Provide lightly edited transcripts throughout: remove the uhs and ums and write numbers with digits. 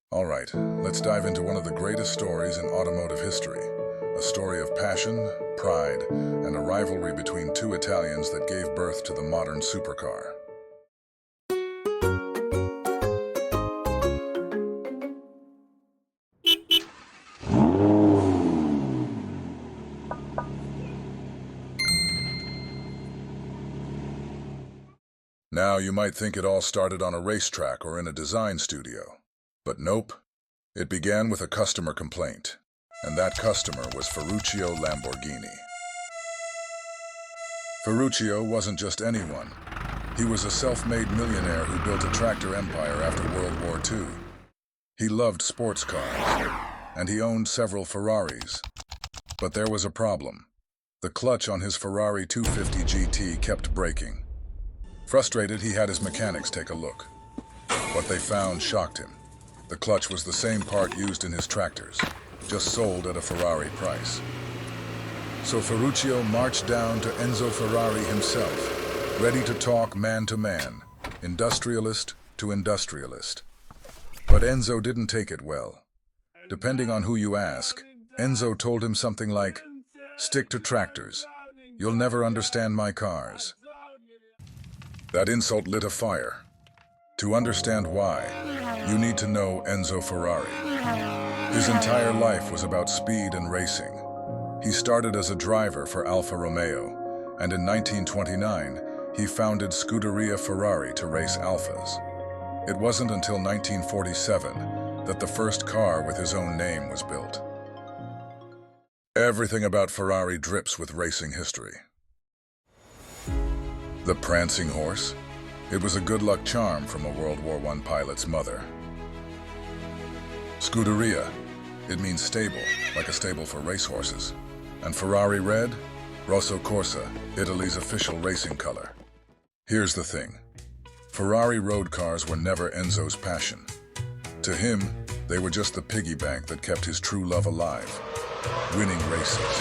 All right, let's dive into one of the greatest stories in automotive history. A story of passion, pride, and a rivalry between two Italians that gave birth to the modern supercar. Now, you might think it all started on a racetrack or in a design studio. But nope, it began with a customer complaint, and that customer was Ferruccio Lamborghini. Ferruccio wasn't just anyone. He was a self-made millionaire who built a tractor empire after World War II. He loved sports cars, and he owned several Ferraris. But there was a problem. The clutch on his Ferrari 250 GT kept breaking. Frustrated, he had his mechanics take a look. What they found shocked him. The clutch was the same part used in his tractors, just sold at a Ferrari price. So Ferruccio marched down to Enzo Ferrari himself, ready to talk man to man, industrialist to industrialist. But Enzo didn't take it well. Depending on who you ask, Enzo told him something like, "Stick to tractors. You'll never understand my cars." That insult lit a fire. To understand why, you need to know Enzo Ferrari. His entire life was about speed and racing. He started as a driver for Alfa Romeo, and in 1929, he founded Scuderia Ferrari to race Alfas. It wasn't until 1947 that the first car with his own name was built. Everything about Ferrari drips with racing history. The prancing horse? It was a good luck charm from a World War I pilot's mother. Scuderia. It means stable, like a stable for racehorses. And Ferrari red? Rosso Corsa, Italy's official racing color. Here's the thing. Ferrari road cars were never Enzo's passion. To him, they were just the piggy bank that kept his true love alive. Winning races.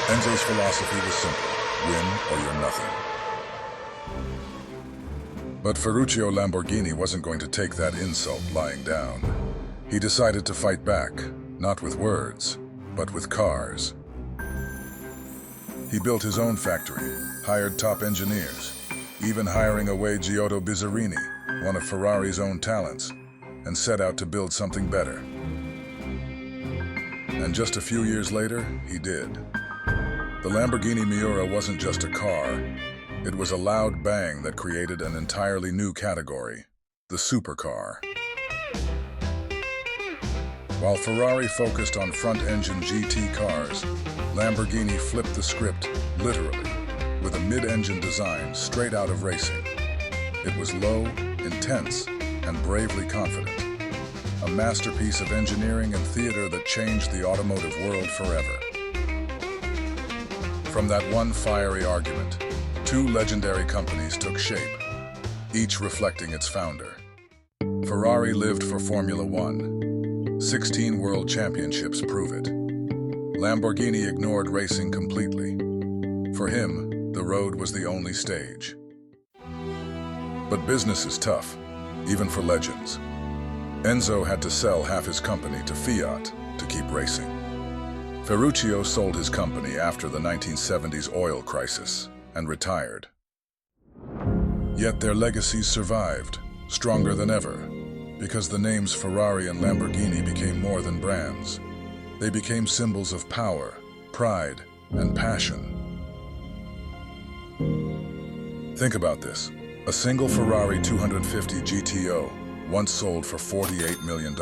Enzo's philosophy was simple. Win or you're nothing. But Ferruccio Lamborghini wasn't going to take that insult lying down. He decided to fight back, not with words, but with cars. He built his own factory, hired top engineers, even hiring away Giotto Bizzarini, one of Ferrari's own talents, and set out to build something better. And just a few years later, he did. The Lamborghini Miura wasn't just a car. It was a loud bang that created an entirely new category, the supercar. While Ferrari focused on front-engine GT cars, Lamborghini flipped the script, literally, with a mid-engine design straight out of racing. It was low, intense, and bravely confident. A masterpiece of engineering and theater that changed the automotive world forever. From that one fiery argument, two legendary companies took shape, each reflecting its founder. Ferrari lived for Formula One. 16 world championships prove it. Lamborghini ignored racing completely. For him, the road was the only stage. But business is tough, even for legends. Enzo had to sell half his company to Fiat to keep racing. Ferruccio sold his company after the 1970s oil crisis and retired. Yet their legacies survived, stronger than ever, because the names Ferrari and Lamborghini became more than brands. They became symbols of power, pride, and passion. Think about this. A single Ferrari 250 GTO once sold for $48 million.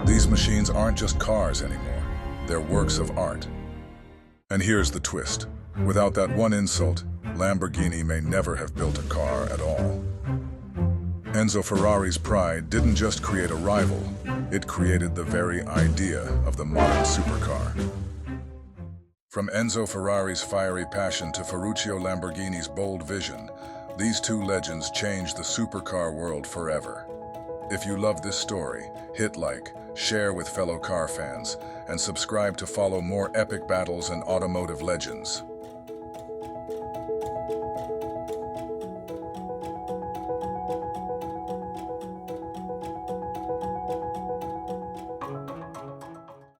These machines aren't just cars anymore. They're works of art. And here's the twist. Without that one insult, Lamborghini may never have built a car at all. Enzo Ferrari's pride didn't just create a rival, it created the very idea of the modern supercar. From Enzo Ferrari's fiery passion to Ferruccio Lamborghini's bold vision, these two legends changed the supercar world forever. If you love this story, hit like, share with fellow car fans, and subscribe to follow more epic battles and automotive legends.